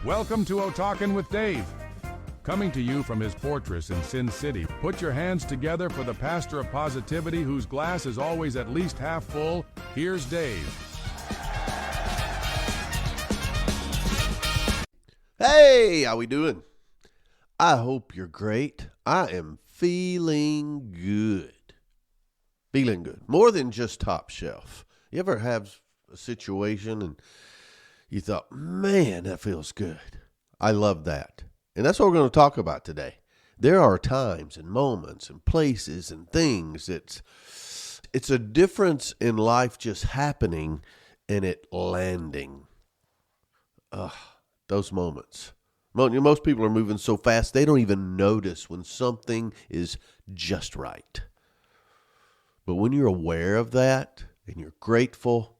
Welcome to O'Talkin' with Dave. Coming to you from his fortress in Sin City, put your hands together for the pastor of positivity whose glass is always at least half full. Here's Dave. Hey, how we doing? I hope you're great. I am feeling good. Feeling good. More than just top shelf. You ever have a situation and you thought, man, that feels good. I love that. And that's what we're going to talk about today. There are times and moments and places and things. It's a difference in life just happening and it landing. Those moments. Most people are moving so fast, they don't even notice when something is just right. But when you're aware of that and you're grateful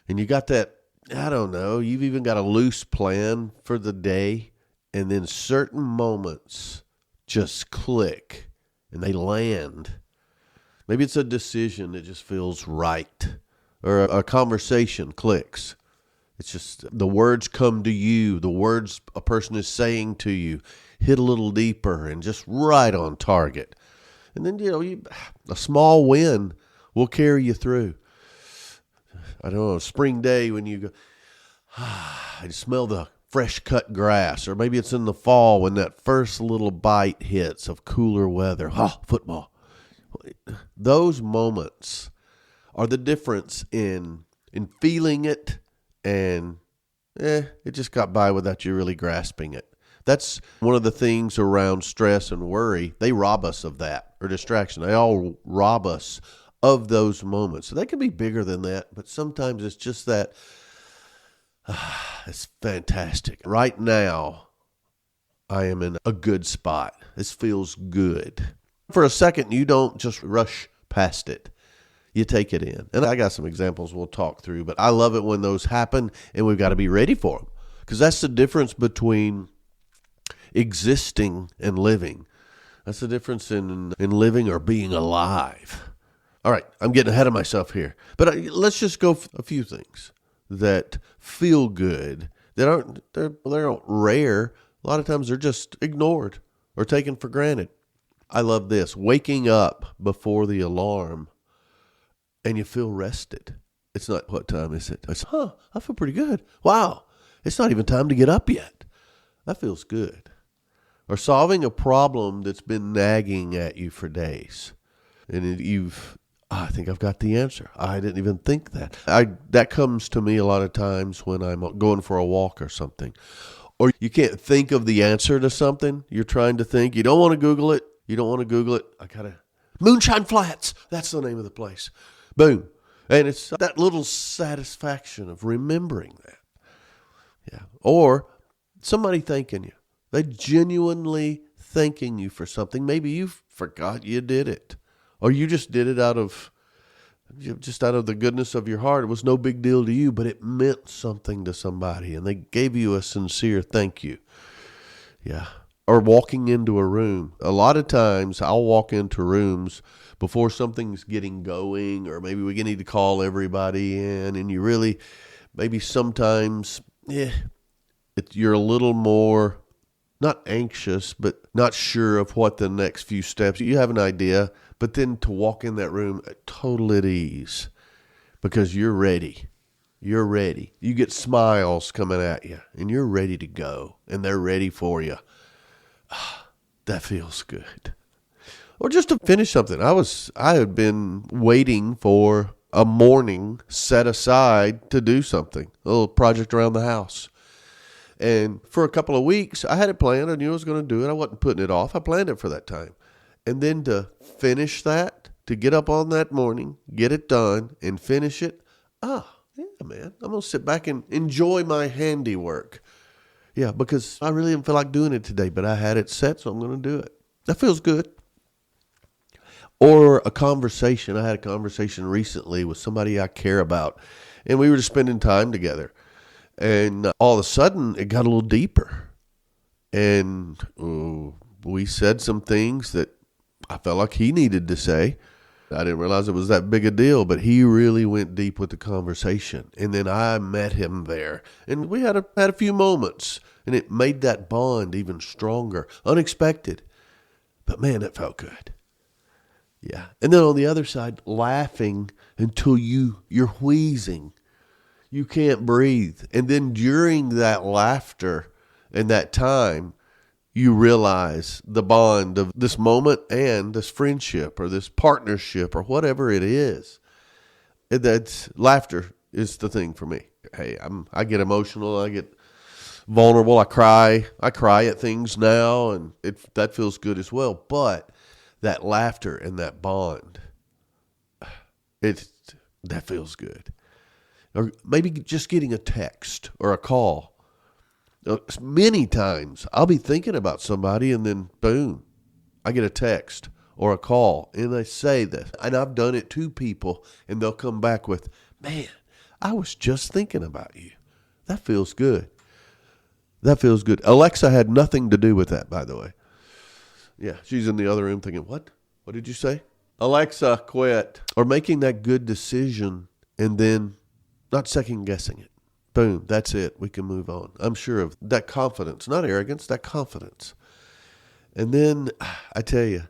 and you got that, I don't know, you've even got a loose plan for the day, and then certain moments just click and they land. Maybe it's a decision that just feels right, or a conversation clicks. It's just the words come to you, the words a person is saying to you hit a little deeper and just right on target. And then, a small win will carry you through. I don't know, a spring day when you go, I smell the fresh cut grass, or maybe it's in the fall when that first little bite hits of cooler weather. Football. Those moments are the difference in feeling it and it just got by without you really grasping it. That's one of the things around stress and worry. They rob us of that, or distraction. They all rob us of those moments. So they can be bigger than that, but sometimes it's just that, it's fantastic. Right now, I am in a good spot. This feels good. For a second, you don't just rush past it. You take it in. And I got some examples we'll talk through, but I love it when those happen, and we've got to be ready for them. Because that's the difference between existing and living. That's the difference in living or being alive. All right, I'm getting ahead of myself here. But let's just go a few things that feel good, that aren't rare. A lot of times they're just ignored or taken for granted. I love this. Waking up before the alarm and you feel rested. It's not, what time is it? It's, I feel pretty good. Wow, it's not even time to get up yet. That feels good. Or solving a problem that's been nagging at you for days. And I think I've got the answer. I didn't even think that. That comes to me a lot of times when I'm going for a walk or something. Or you can't think of the answer to something you're trying to think. You don't want to Google it. Moonshine Flats. That's the name of the place. Boom. And it's that little satisfaction of remembering that. Yeah. Or somebody thanking you. They genuinely thanking you for something. Maybe you forgot you did it. Or you just did it out of the goodness of your heart. It was no big deal to you, but it meant something to somebody, and they gave you a sincere thank you. Yeah. Or walking into a room. A lot of times I'll walk into rooms before something's getting going, or maybe we need to call everybody in, and you really, maybe sometimes, you're a little more, not anxious, but not sure of what the next few steps. You have an idea, but then to walk in that room total at ease because you're ready. You're ready. You get smiles coming at you and you're ready to go and they're ready for you. That feels good. Or just to finish something. I had been waiting for a morning set aside to do something, a little project around the house. And for a couple of weeks, I had it planned. I knew I was going to do it. I wasn't putting it off. I planned it for that time. And then to finish that, to get up on that morning, get it done, and finish it, man, I'm going to sit back and enjoy my handiwork. Yeah, because I really didn't feel like doing it today, but I had it set, so I'm going to do it. That feels good. Or a conversation. I had a conversation recently with somebody I care about, and we were just spending time together. And all of a sudden, it got a little deeper. And we said some things that I felt like he needed to say. I didn't realize it was that big a deal, but he really went deep with the conversation. And then I met him there, and we had a few moments, and it made that bond even stronger. Unexpected, but man, it felt good. Yeah. And then on the other side, laughing until you're wheezing. You can't breathe. And then during that laughter and that time, you realize the bond of this moment and this friendship or this partnership or whatever it is. And that's laughter is the thing for me. Hey, I get emotional. I get vulnerable. I cry at things now, and that feels good as well. But that laughter and that bond, that feels good. Or maybe just getting a text or a call. Many times I'll be thinking about somebody and then boom, I get a text or a call and they say this. And I've done it to people and they'll come back with, man, I was just thinking about you. That feels good. That feels good. Alexa had nothing to do with that, by the way. Yeah, she's in the other room thinking, what? What did you say? Alexa, quit. Or making that good decision and then not second guessing it. Boom, that's it. We can move on. I'm sure of that confidence, not arrogance, that confidence. And then I tell you,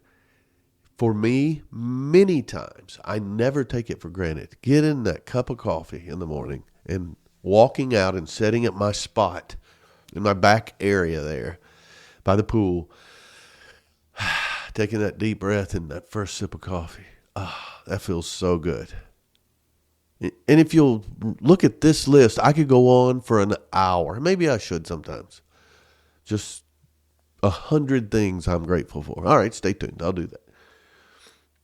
for me, many times, I never take it for granted. Getting that cup of coffee in the morning and walking out and setting at my spot in my back area there by the pool, taking that deep breath and that first sip of coffee. That feels so good. And if you'll look at this list, I could go on for an hour. Maybe I should sometimes. Just 100 things I'm grateful for. All right, stay tuned. I'll do that.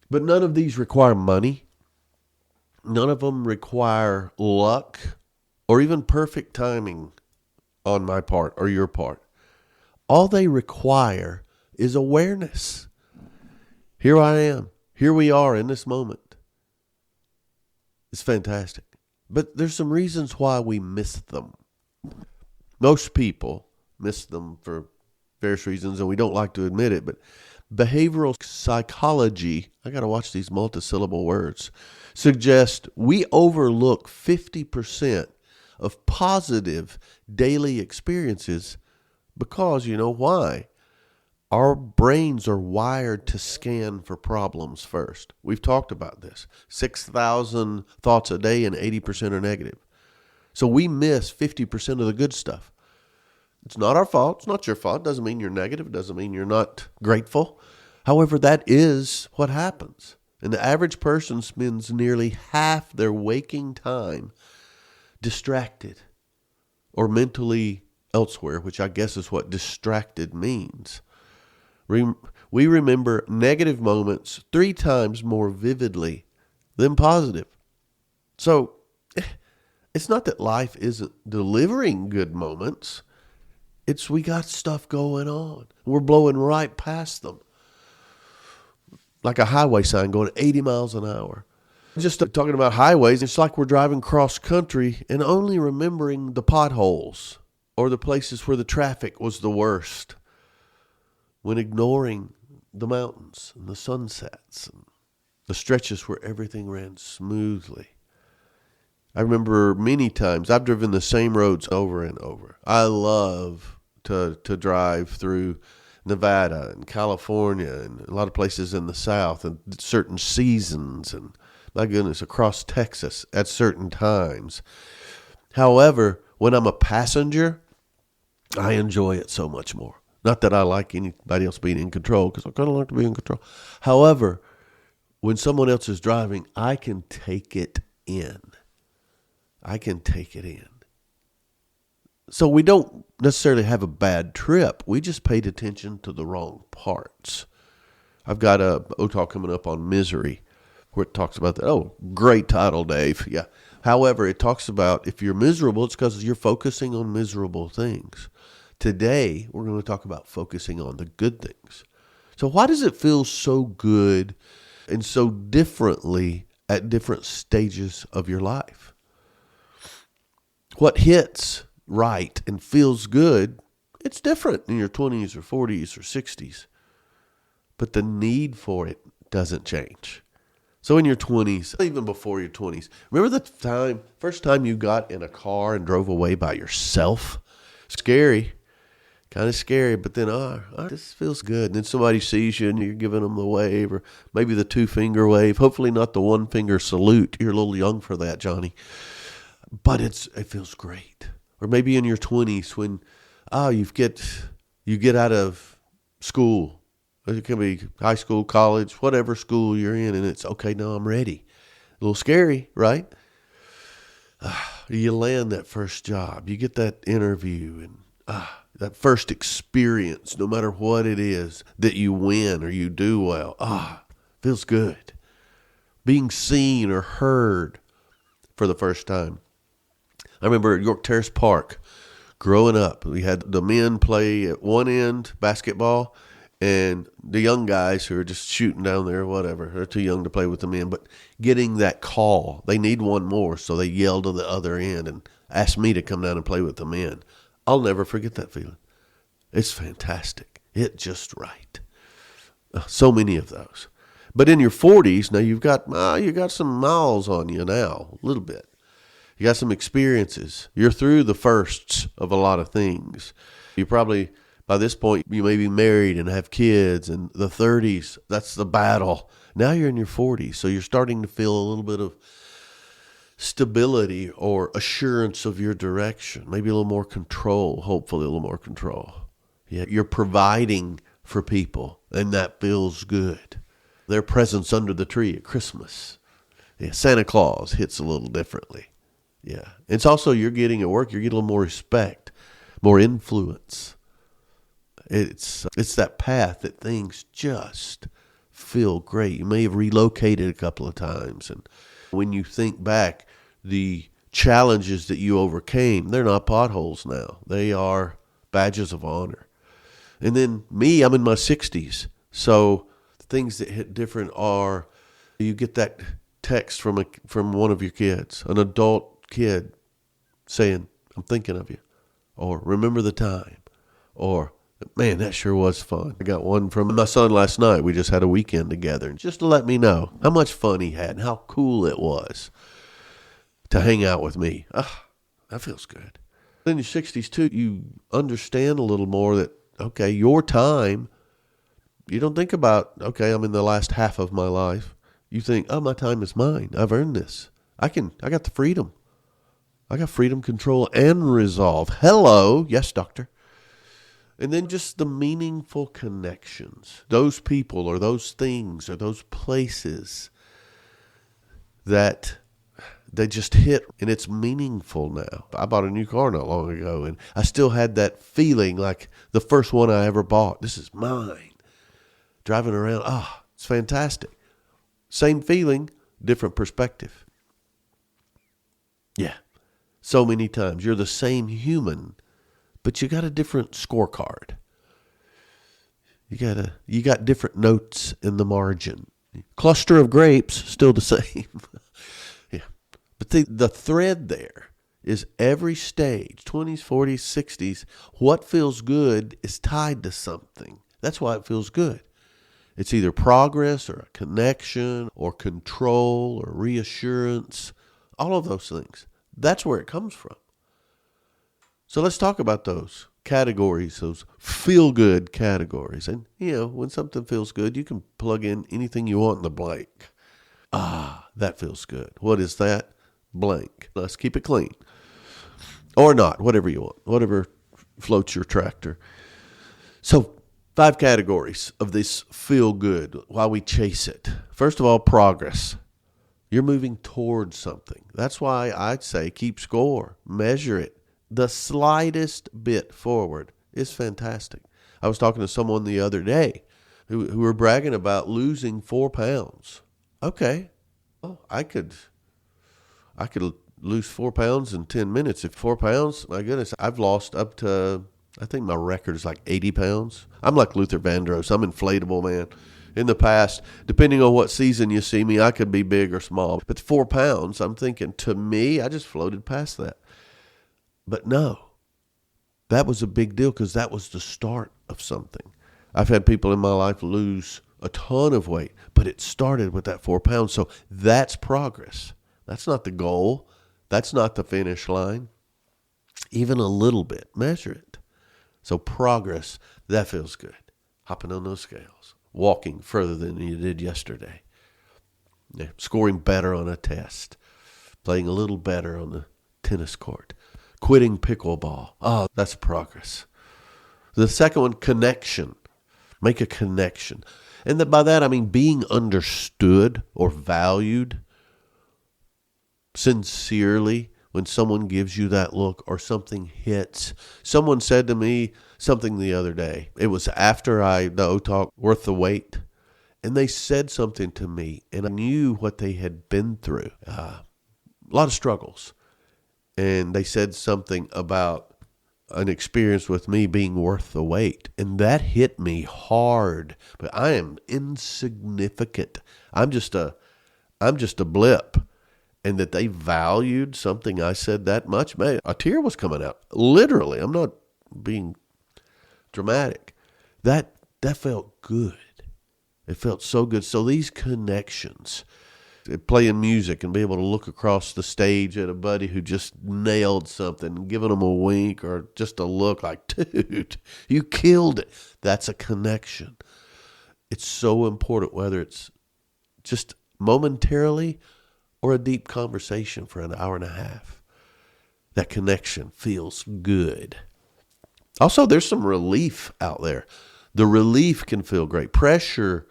But none of these require money. None of them require luck or even perfect timing on my part or your part. All they require is awareness. Here I am. Here we are in this moment. It's fantastic. But there's some reasons why we miss them. Most people miss them for various reasons, and we don't like to admit it. But behavioral psychology, I got to watch these multisyllable words, suggests we overlook 50% of positive daily experiences because, you know why? Our brains are wired to scan for problems first. We've talked about this. 6,000 thoughts a day and 80% are negative. So we miss 50% of the good stuff. It's not our fault. It's not your fault. It doesn't mean you're negative. It doesn't mean you're not grateful. However, that is what happens. And the average person spends nearly half their waking time distracted or mentally elsewhere, which I guess is what distracted means. We remember negative moments 3 times more vividly than positive. So it's not that life isn't delivering good moments. It's we got stuff going on. We're blowing right past them. Like a highway sign going 80 miles an hour. Just talking about highways, it's like we're driving cross country and only remembering the potholes or the places where the traffic was the worst, when ignoring the mountains and the sunsets and the stretches where everything ran smoothly. I remember many times I've driven the same roads over and over. I love to drive through Nevada and California and a lot of places in the South and certain seasons and, my goodness, across Texas at certain times. However, when I'm a passenger, I enjoy it so much more. Not that I like anybody else being in control, because I kind of like to be in control. However, when someone else is driving, I can take it in. I can take it in. So we don't necessarily have a bad trip. We just paid attention to the wrong parts. I've got a OTAL coming up on misery, where it talks about that. Oh, great title, Dave. Yeah. However, it talks about if you're miserable, it's because you're focusing on miserable things. Today, we're going to talk about focusing on the good things. So why does it feel so good and so differently at different stages of your life? What hits right and feels good, it's different in your 20s or 40s or 60s. But the need for it doesn't change. So in your 20s, even before your 20s, remember the first time you got in a car and drove away by yourself? Scary, kind of scary, but then, this feels good. And then somebody sees you and you're giving them the wave, or maybe the 2-finger wave. Hopefully not the 1-finger salute. You're a little young for that, Johnny. But it feels great. Or maybe in your 20s when you get out of school. It can be high school, college, whatever school you're in, and it's okay, now I'm ready. A little scary, right? You land that first job. You get that interview and that first experience, no matter what it is, that you win or you do well. Feels good. Being seen or heard for the first time. I remember at York Terrace Park, growing up, we had the men play at one end basketball, and the young guys who are just shooting down there, whatever, they're too young to play with the men, but getting that call, they need one more, so they yell to the other end and ask me to come down and play with the men. I'll never forget that feeling. It's fantastic. It's just right. So many of those. But in your 40s, now you got some miles on you now, a little bit. You got some experiences. You're through the firsts of a lot of things. You probably, by this point, you may be married and have kids, and the 30s, that's the battle. Now you're in your 40s, so you're starting to feel a little bit of stability or assurance of your direction, maybe a little more control, hopefully a little more control. Yeah, you're providing for people, and that feels good. Their presence under the tree at Christmas. Yeah, Santa Claus hits a little differently. Yeah, it's also you're getting at work, you're getting a little more respect, more influence. It's that path that things just feel great. You may have relocated a couple of times, and when you think back, the challenges that you overcame, they're not potholes now. They are badges of honor. And then me, I'm in my 60s, so the things that hit different are you get that text from one of your kids, an adult kid saying, I'm thinking of you, or remember the time, or man, that sure was fun. I got one from my son last night. We just had a weekend together, just to let me know how much fun he had and how cool it was to hang out with me. That feels good. In your 60s too, you understand a little more that, okay, your time, you don't think about, okay, I'm in the last half of my life. You think, my time is mine. I've earned this. I got the freedom. I got freedom, control, and resolve. Hello. Yes, doctor. And then just the meaningful connections. Those people or those things or those places that they just hit, and it's meaningful now. I bought a new car not long ago, and I still had that feeling like the first one I ever bought. This is mine. Driving around, it's fantastic. Same feeling, different perspective. Yeah. So many times you're the same human, but you got a different scorecard. You got different notes in the margin. Cluster of grapes, still the same. Yeah. But the thread there is every stage, 20s, 40s, 60s, what feels good is tied to something. That's why it feels good. It's either progress or a connection or control or reassurance, all of those things. That's where it comes from. So let's talk about those categories, those feel-good categories. And, when something feels good, you can plug in anything you want in the blank. That feels good. What is that? Blank. Let's keep it clean. Or not, whatever you want, whatever floats your tractor. So 5 categories of this feel-good while we chase it. First of all, progress. You're moving towards something. That's why I'd say keep score, measure it. The slightest bit forward is fantastic. I was talking to someone the other day who were bragging about losing 4 pounds. Okay, I could lose 4 pounds in 10 minutes. If 4 pounds, my goodness, I've lost up to, I think my record is like 80 pounds. I'm like Luther Vandross. I'm inflatable, man. In the past, depending on what season you see me, I could be big or small. But 4 pounds, I'm thinking, to me, I just floated past that. But no, that was a big deal because that was the start of something. I've had people in my life lose a ton of weight, but it started with that 4 pounds. So that's progress. That's not the goal. That's not the finish line. Even a little bit, measure it. So progress, that feels good. Hopping on those scales, walking further than you did yesterday, scoring better on a test, playing a little better on the tennis court, quitting pickleball. Oh, that's progress. The second one, connection. Make a connection. And by that I mean being understood or valued sincerely when someone gives you that look or something hits. Someone said to me something the other day. It was after the O-Talk Worth the Wait. And they said something to me, and I knew what they had been through. A lot of struggles. And they said something about an experience with me being worth the wait. And that hit me hard. But I am insignificant. I'm just a blip. And that they valued something I said that much. Man, a tear was coming out. Literally. I'm not being dramatic. That felt good. It felt so good. So these connections, playing music and be able to look across the stage at a buddy who just nailed something and giving them a wink or just a look like, dude, you killed it. That's a connection. It's so important, whether it's just momentarily or a deep conversation for an hour and a half. That connection feels good. Also, there's some relief out there. The relief can feel great. Pressure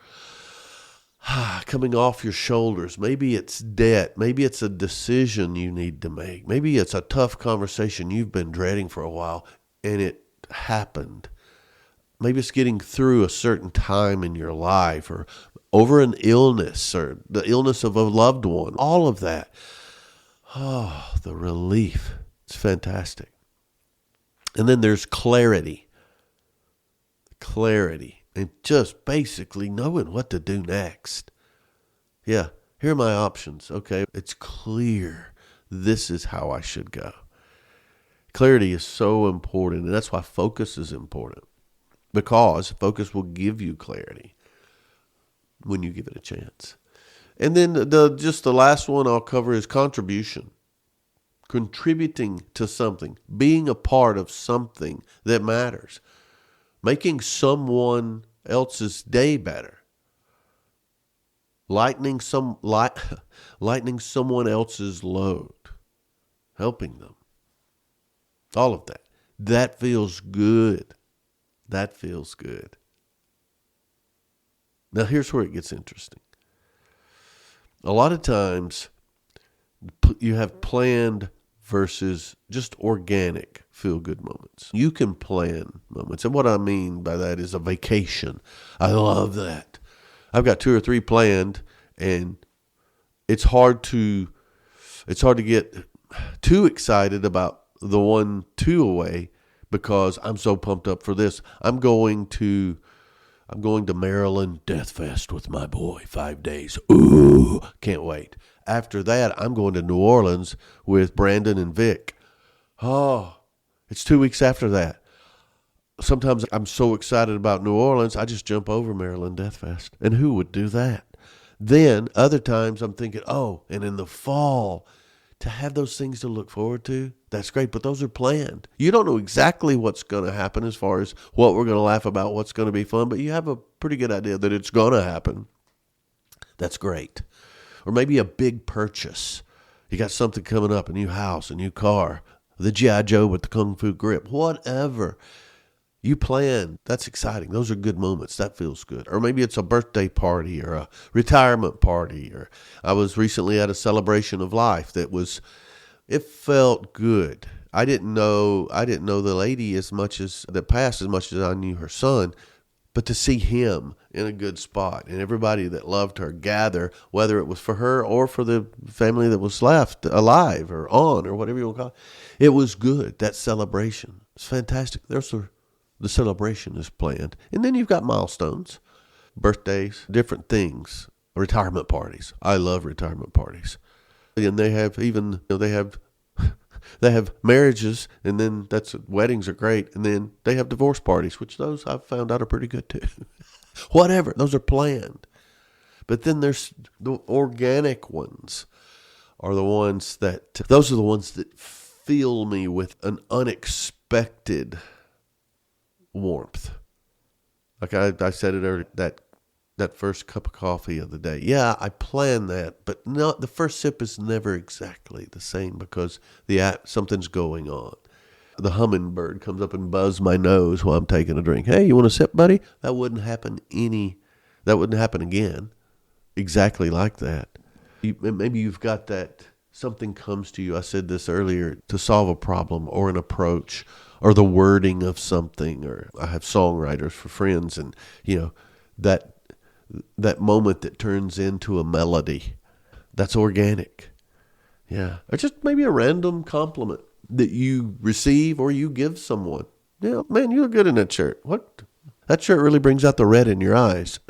coming off your shoulders. Maybe it's debt. Maybe it's a decision you need to make. Maybe it's a tough conversation you've been dreading for a while and it happened. Maybe it's getting through a certain time in your life or over an illness or the illness of a loved one. All of that. Oh, the relief. It's fantastic. And then there's clarity. Clarity. And just basically knowing what to do next. Yeah, here are my options. Okay, it's clear. This is how I should go. Clarity is so important, and that's why focus is important. Because focus will give you clarity when you give it a chance. And then the last one I'll cover is contribution. Contributing to something. Being a part of something that matters. Making someone else's day better. Lightening someone else's load. Helping them. All of that. That feels good. That feels good. Now here's where it gets interesting. A lot of times you have planned versus just organic feel-good moments. You can plan moments. And what I mean by that is a vacation. I love that. I've got 2 or 3 planned, and it's hard to get too excited about the 1-2 away because I'm so pumped up for this. I'm going to Maryland Death Fest with my boy, 5 days. Ooh, can't wait. After that, I'm going to New Orleans with Brandon and Vic. Oh, it's 2 weeks after that. Sometimes I'm so excited about New Orleans, I just jump over Maryland Death Fest. And who would do that? Then other times I'm thinking, oh, and in the fall, to have those things to look forward to, that's great, but those are planned. You don't know exactly what's going to happen as far as what we're going to laugh about, what's going to be fun, but you have a pretty good idea that it's going to happen. That's great. Or maybe a big purchase. You got something coming up, a new house, a new car, the G.I. Joe with the Kung Fu grip, whatever. You plan. That's exciting. Those are good moments. That feels good. Or maybe it's a birthday party or a retirement party. Or I was recently at a celebration of life it felt good. I didn't know the lady that passed as much as I knew her son. But to see him in a good spot and everybody that loved her gather, whether it was for her or for the family that was left alive or on or whatever you want to call it, it was good. That celebration. It's fantastic. The celebration is planned. And then you've got milestones, birthdays, different things, retirement parties. I love retirement parties. And they have they have marriages, and then weddings are great, and then they have divorce parties, which those I've found out are pretty good too. whatever. Those are planned. But then there's the organic ones those are the ones that fill me with an unexpected warmth. Like I said it earlier, that first cup of coffee of the day. Yeah, I plan that, but no, the first sip is never exactly the same because something's going on. The hummingbird comes up and buzzes my nose while I'm taking a drink. Hey, you want a sip, buddy? That wouldn't happen again. Exactly like that. Maybe you've got that, something comes to you. I said this earlier, to solve a problem or an approach or the wording of something, or I have songwriters for friends, and that moment that turns into a melody, that's organic. Yeah. Or just maybe a random compliment that you receive or you give someone. Yeah, man, you look good in that shirt. What? That shirt really brings out the red in your eyes.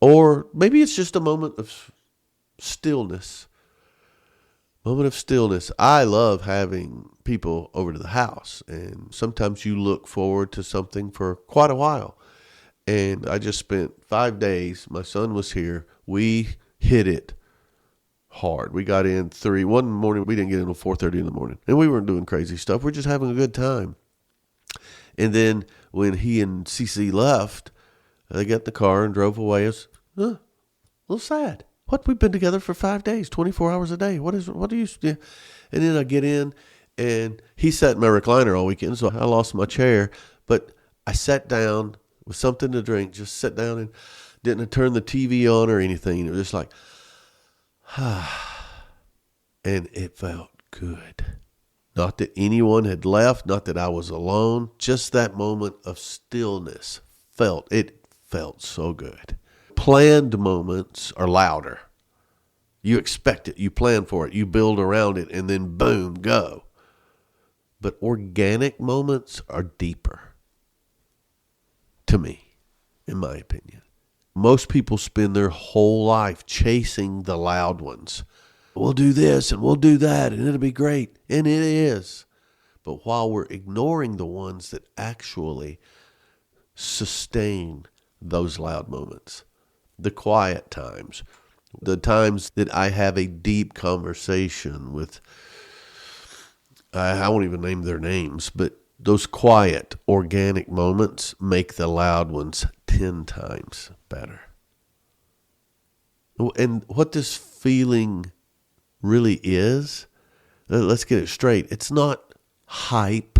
Or maybe it's just a moment of stillness. Moment of stillness. I love having people over to the house, and sometimes you look forward to something for quite a while. And I just spent 5 days. My son was here. We hit it hard. We got in 3. One morning, we didn't get in until 4:30 in the morning. And we weren't doing crazy stuff. We're just having a good time. And then when he and Cece left, they got in the car and drove away. It's a little sad. What? We've been together for 5 days, 24 hours a day. What do you? Yeah. And then I get in, and he sat in my recliner all weekend, so I lost my chair. But I sat down with something to drink, just sat down and didn't turn the TV on or anything. It was just like, and it felt good. Not that anyone had left, not that I was alone, just that moment of stillness felt so good. Planned moments are louder. You expect it, you plan for it, you build around it, and then boom, go. But organic moments are deeper. To me, in my opinion. Most people spend their whole life chasing the loud ones. We'll do this and we'll do that and it'll be great. And it is. But while we're ignoring the ones that actually sustain those loud moments, the quiet times, the times that I have a deep conversation with, I won't even name their names, but those quiet, organic moments make the loud ones 10 times better. And what this feeling really is, let's get it straight. It's not hype.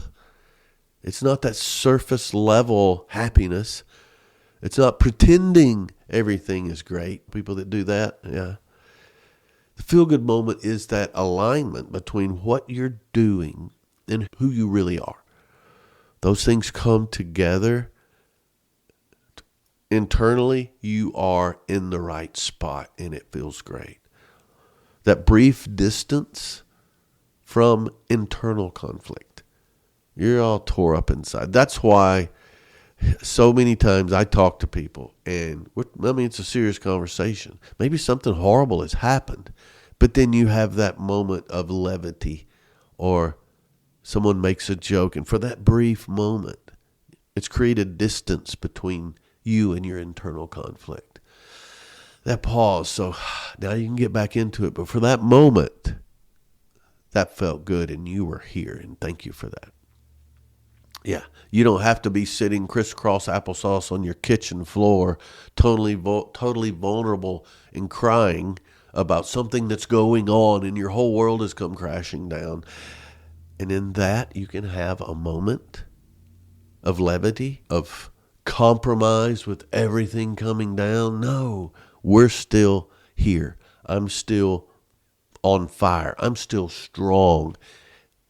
It's not that surface level happiness. It's not pretending everything is great. People that do that, yeah. The feel-good moment is that alignment between what you're doing and who you really are. Those things come together. Internally, you are in the right spot and it feels great. That brief distance from internal conflict. You're all tore up inside. That's why so many times I talk to people and it's a serious conversation. Maybe something horrible has happened, but then you have that moment of levity or someone makes a joke, and for that brief moment, it's created distance between you and your internal conflict. That pause, so now you can get back into it, but for that moment, that felt good, and you were here, and thank you for that. Yeah, you don't have to be sitting crisscross applesauce on your kitchen floor, totally vulnerable and crying about something that's going on, and your whole world has come crashing down. And in that, you can have a moment of levity, of compromise with everything coming down. No, we're still here. I'm still on fire. I'm still strong.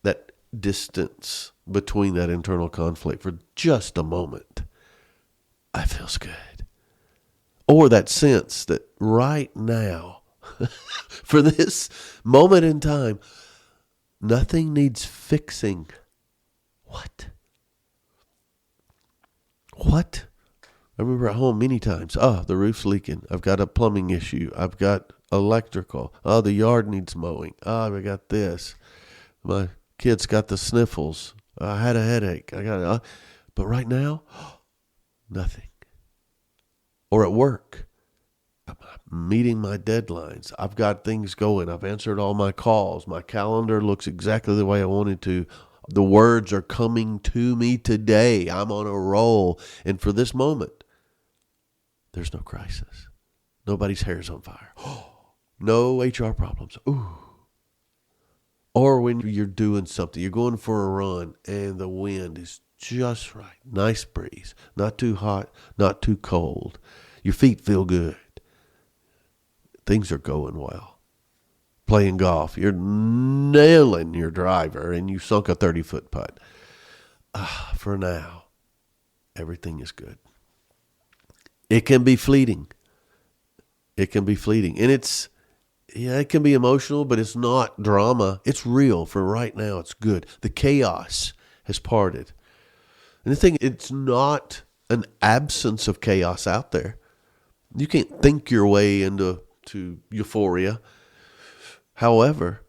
That distance between that internal conflict for just a moment, that feels good. Or that sense that right now, for this moment in time, nothing needs fixing. What? I remember at home many times. The roof's leaking. I've got a plumbing issue. I've got electrical. The yard needs mowing. We got this. My kid's got the sniffles. I had a headache. But right now, Nothing. Or at work, I'm meeting my deadlines. I've got things going. I've answered all my calls. My calendar looks exactly the way I wanted to. The words are coming to me today. I'm on a roll. And for this moment, there's no crisis. Nobody's hair's on fire. No HR problems. Ooh. Or when you're doing something, you're going for a run and the wind is just right. Nice breeze. Not too hot, not too cold. Your feet feel good. Things are going well. Playing golf. You're nailing your driver and you sunk a 30-foot putt. For now, everything is good. It can be fleeting. It can be fleeting. And it can be emotional, but it's not drama. It's real. For right now, it's good. The chaos has parted. And the thing, it's not an absence of chaos out there. You can't think your way into euphoria. However,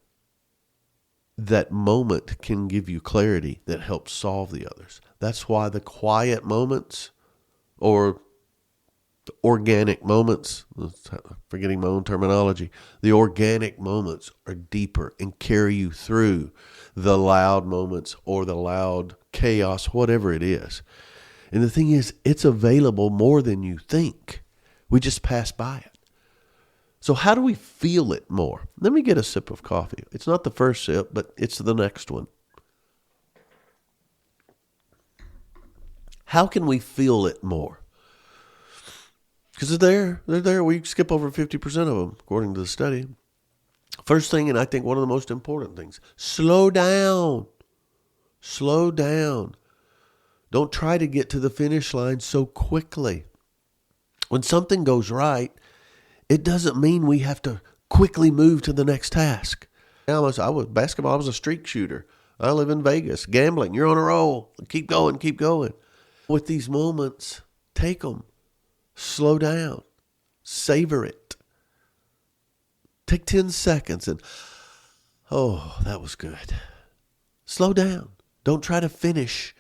that moment can give you clarity that helps solve the others. That's why the quiet moments or the organic moments, forgetting my own terminology, the organic moments are deeper and carry you through the loud moments or the loud chaos, whatever it is. And the thing is, it's available more than you think. We just pass by it. So how do we feel it more? Let me get a sip of coffee. It's not the first sip, but it's the next one. How can we feel it more? Because they're there. We skip over 50% of them, according to the study. First thing, and I think one of the most important things, slow down. Slow down. Don't try to get to the finish line so quickly. When something goes right, it doesn't mean we have to quickly move to the next task. I was basketball. I was a streak shooter. I live in Vegas. Gambling. You're on a roll. Keep going. Keep going. With these moments, take them. Slow down. Savor it. Take 10 seconds and, oh, that was good. Slow down. Don't try to finish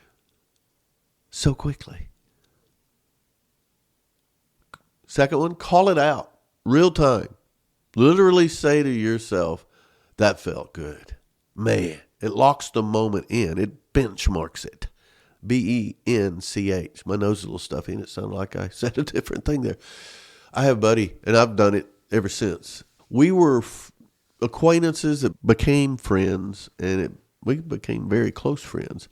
so quickly. Second one, call it out. Real time. Literally say to yourself, that felt good. Man, it locks the moment in. It benchmarks it. BENCH. My nose is a little stuffy and it sounded like I said a different thing there. I have a buddy, and I've done it ever since. We were acquaintances that became friends, and we became very close friends.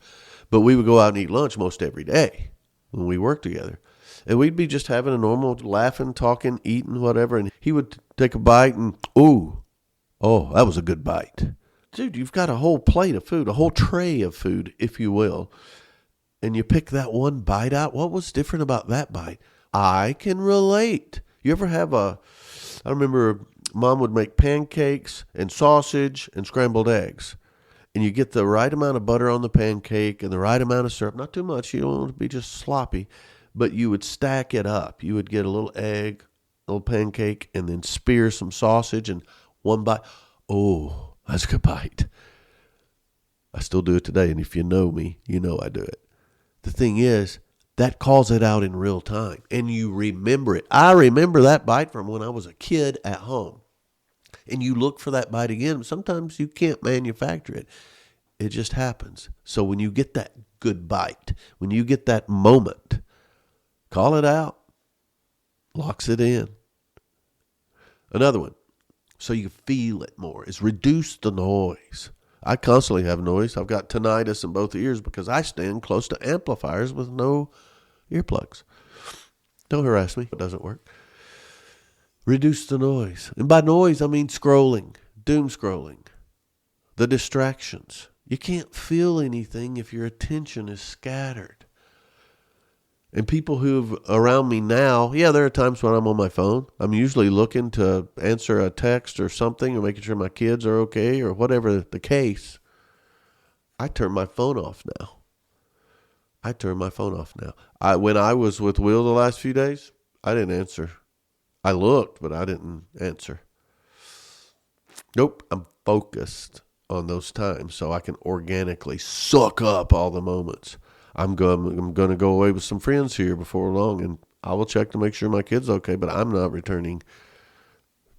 But we would go out and eat lunch most every day when we worked together. And we'd be just having a normal laughing, talking, eating, whatever. And he would take a bite and, oh, that was a good bite. Dude, you've got a whole plate of food, a whole tray of food, if you will. And you pick that one bite out. What was different about that bite? I can relate. You ever have I remember Mom would make pancakes and sausage and scrambled eggs. And you get the right amount of butter on the pancake and the right amount of syrup. Not too much. You don't want to be just sloppy. But you would stack it up. You would get a little egg, a little pancake, and then spear some sausage and one bite. Oh, that's a good bite. I still do it today. And if you know me, you know I do it. The thing is, that calls it out in real time. And you remember it. I remember that bite from when I was a kid at home. And you look for that bite again. Sometimes you can't manufacture it. It just happens. So when you get that good bite, when you get that moment, call it out. Locks it in. Another one, so you feel it more, is reduce the noise. I constantly have noise. I've got tinnitus in both ears because I stand close to amplifiers with no earplugs. Don't harass me. It doesn't work. Reduce the noise. And by noise, I mean scrolling, doom scrolling, the distractions. You can't feel anything if your attention is scattered. And people who've around me now, there are times when I'm on my phone. I'm usually looking to answer a text or something or making sure my kids are okay or whatever the case. I turn my phone off now. When I was with Will the last few days, I didn't answer. I looked, but I didn't answer. Nope, I'm focused on those times so I can organically suck up all the moments. I'm going to go away with some friends here before long, and I will check to make sure my kid's okay, but I'm not returning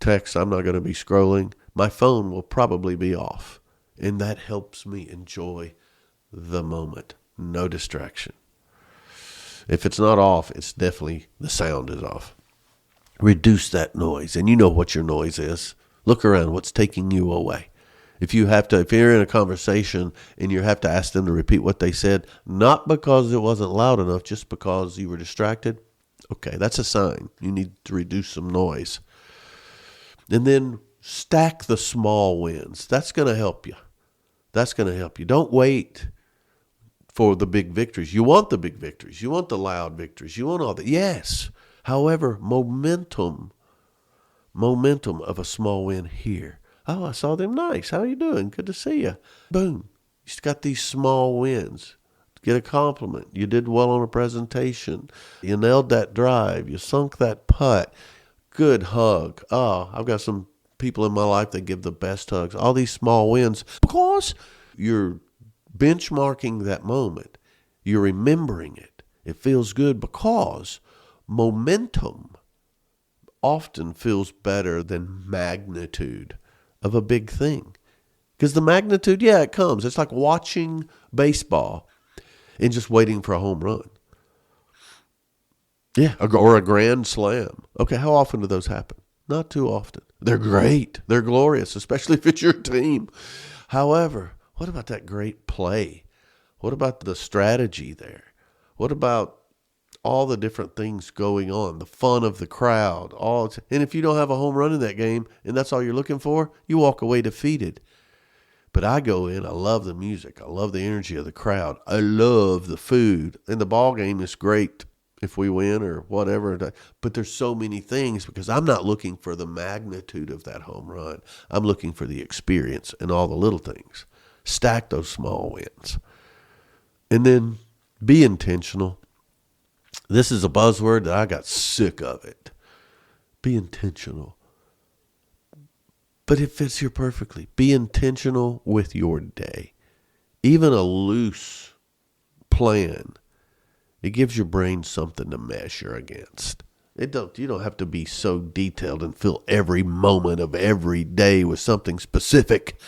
texts. I'm not going to be scrolling. My phone will probably be off, and that helps me enjoy the moment. No distraction. If it's not off, it's definitely the sound is off. Reduce that noise, and you know what your noise is. Look around. What's taking you away? If you're in a conversation and you have to ask them to repeat what they said, not because it wasn't loud enough, just because you were distracted, okay, that's a sign. You need to reduce some noise. And then stack the small wins. That's going to help you. Don't wait for the big victories. You want the big victories. You want the loud victories. You want all that. Yes. However, momentum of a small win here. Oh, I saw them. Nice. How you doing? Good to see you. Boom. You got these small wins. Get a compliment. You did well on a presentation. You nailed that drive. You sunk that putt. Good hug. Oh, I've got some people in my life that give the best hugs. All these small wins. Because you're benchmarking that moment. You're remembering it. It feels good because momentum often feels better than magnitude of a big thing. Because the magnitude, yeah, it comes. It's like watching baseball and just waiting for a home run. Yeah, or a grand slam. Okay, how often do those happen? Not too often. They're great. They're glorious, especially if it's your team. However, what about that great play? What about the strategy there? What about all the different things going on, the fun of the crowd, and if you don't have a home run in that game and that's all you're looking for, you walk away defeated. But I go in, I love the music, I love the energy of the crowd, I love the food, and the ball game is great if we win or whatever. But there's so many things because I'm not looking for the magnitude of that home run. I'm looking for the experience and all the little things. Stack those small wins. And then be intentional. This is a buzzword that I got sick of it. Be intentional. But it fits here perfectly. Be intentional with your day. Even a loose plan, it gives your brain something to measure against. You don't have to be so detailed and fill every moment of every day with something specific.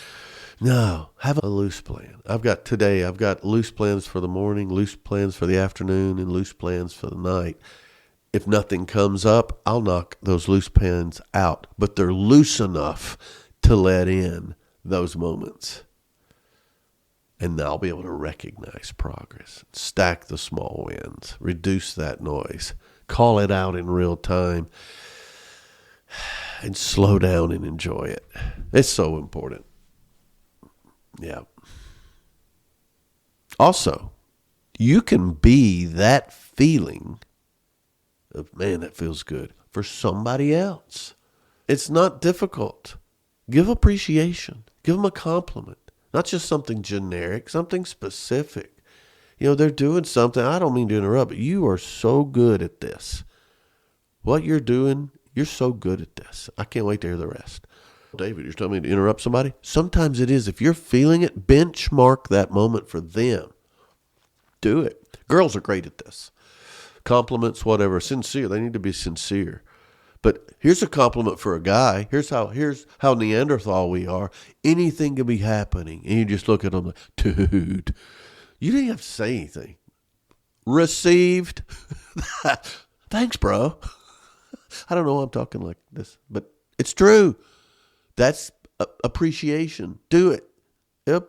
No, have a loose plan. I've got loose plans for the morning, loose plans for the afternoon, and loose plans for the night. If nothing comes up, I'll knock those loose plans out. But they're loose enough to let in those moments. And I'll be able to recognize progress. Stack the small wins. Reduce that noise. Call it out in real time. And slow down and enjoy it. It's so important. Yeah. Also, you can be that feeling of, man, that feels good, for somebody else. It's not difficult. Give appreciation. Give them a compliment. Not just something generic, something specific. They're doing something. I don't mean to interrupt, but you are so good at this. What you're doing, you're so good at this. I can't wait to hear the rest. David, you're telling me to interrupt somebody? Sometimes it is. If you're feeling it, benchmark that moment for them. Do it. Girls are great at this. Compliments, whatever. Sincere. They need to be sincere. But here's a compliment for a guy. Here's how Neanderthal we are. Anything can be happening. And you just look at them like, dude, you didn't have to say anything. Received. Thanks, bro. I don't know why I'm talking like this, but it's true. That's appreciation. Do it. Yep.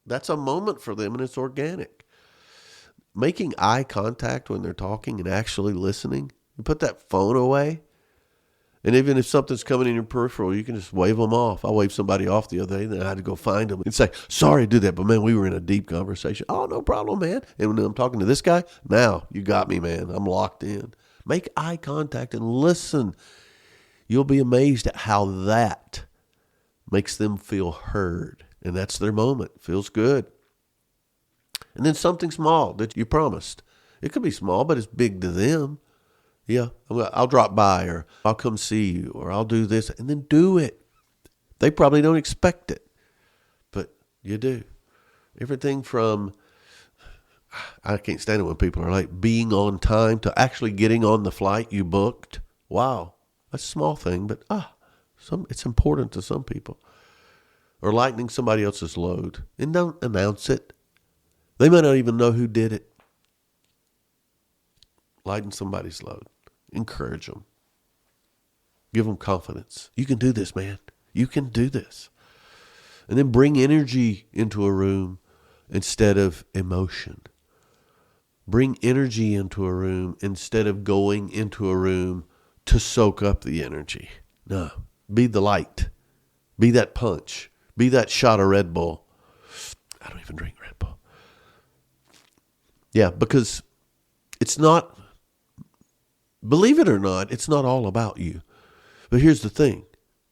That's a moment for them, and it's organic. Making eye contact when they're talking and actually listening. You put that phone away. And even if something's coming in your peripheral, you can just wave them off. I waved somebody off the other day, then I had to go find them and say, sorry to do that, but man, we were in a deep conversation. Oh, no problem, man. And when I'm talking to this guy, now you got me, man. I'm locked in. Make eye contact and listen. You'll be amazed at how that makes them feel heard. And that's their moment. Feels good. And then something small that you promised. It could be small, but it's big to them. Yeah, I'll drop by, or I'll come see you, or I'll do this. And then do it. They probably don't expect it, but you do. Everything from I can't stand it when people are late. Being on time to actually getting on the flight you booked. Wow. That's a small thing, but it's important to some people. Or lightening somebody else's load. And don't announce it. They might not even know who did it. Lighten somebody's load. Encourage them. Give them confidence. You can do this, man. You can do this. And then bring energy into a room instead of emotion. Bring energy into a room instead of going into a room to soak up the energy. No. Be the light. Be that punch. Be that shot of Red Bull. I don't even drink Red Bull. Yeah, because it's not, believe it or not, it's not all about you. But here's the thing.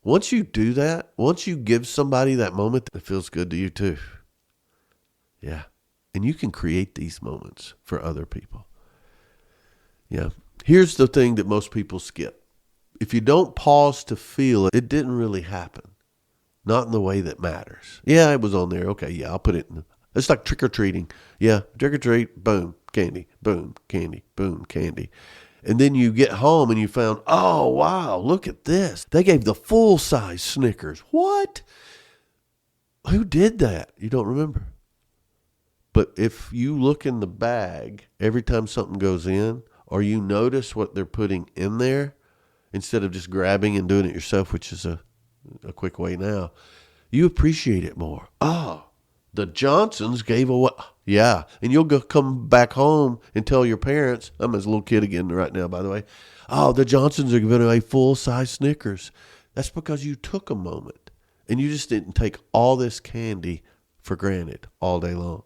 Once you do that, once you give somebody that moment, it feels good to you too. Yeah. And you can create these moments for other people. Yeah. Here's the thing that most people skip. If you don't pause to feel it, it didn't really happen. Not in the way that matters. Yeah, it was on there. Okay, yeah, I'll put it in. It's like trick-or-treating. Yeah, trick-or-treat, boom, candy, boom, candy, boom, candy. And then you get home and you found, oh, wow, look at this. They gave the full-size Snickers. What? Who did that? You don't remember. But if you look in the bag every time something goes in, or you notice what they're putting in there, instead of just grabbing and doing it yourself, which is a quick way now, you appreciate it more. Oh, the Johnsons gave away. Yeah. And you'll come back home and tell your parents, I'm a little kid again right now, by the way. Oh, the Johnsons are giving away full-size Snickers. That's because you took a moment and you just didn't take all this candy for granted all day long.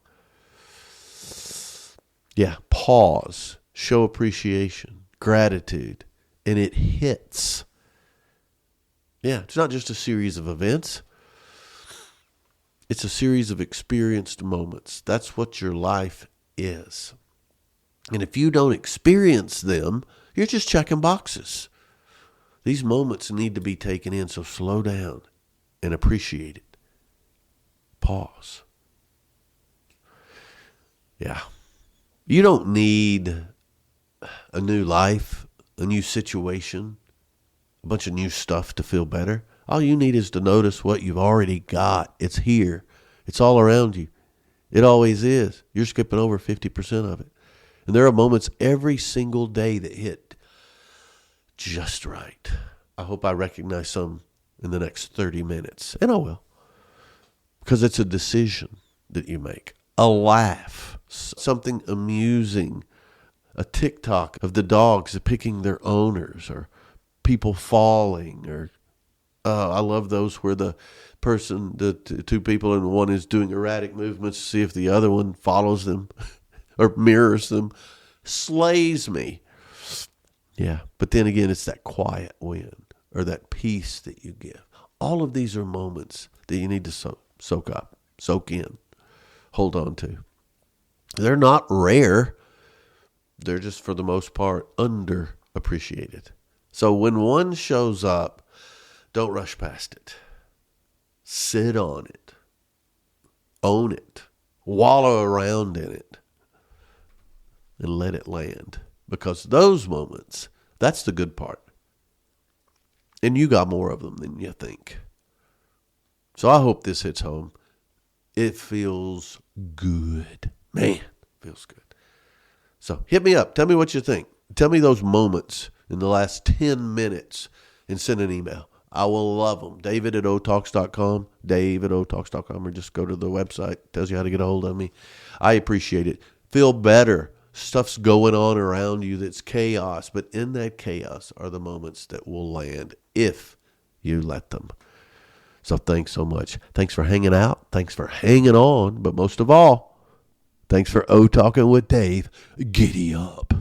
Yeah. Pause. Show appreciation, gratitude, and it hits. Yeah, it's not just a series of events. It's a series of experienced moments. That's what your life is. And if you don't experience them, you're just checking boxes. These moments need to be taken in, so slow down and appreciate it. Pause. Yeah. You don't need a new life, a new situation, a bunch of new stuff to feel better. All you need is to notice what you've already got. It's here. It's all around you. It always is. You're skipping over 50% of it. And there are moments every single day that hit just right. I hope I recognize some in the next 30 minutes. And I will. Because it's a decision that you make. A laugh. Something amusing. A TikTok of the dogs picking their owners, or people falling, or I love those where the two people, and one is doing erratic movements to see if the other one follows them or mirrors them. Slays me. Yeah, but then again, it's that quiet win or that peace that you give. All of these are moments that you need to soak up, soak in, hold on to. They're not rare. They're just, for the most part, underappreciated. So when one shows up, don't rush past it. Sit on it. Own it. Wallow around in it. And let it land. Because those moments, that's the good part. And you got more of them than you think. So I hope this hits home. It feels good. Man, feels good. So hit me up. Tell me what you think. Tell me those moments in the last 10 minutes and send an email. I will love them. David@otalks.com. Dave@otalks.com, or just go to the website. It tells you how to get a hold of me. I appreciate it. Feel better. Stuff's going on around you that's chaos, but in that chaos are the moments that will land if you let them. So thanks so much. Thanks for hanging out. Thanks for hanging on. But most of all, thanks for O Talking with Dave. Giddy up.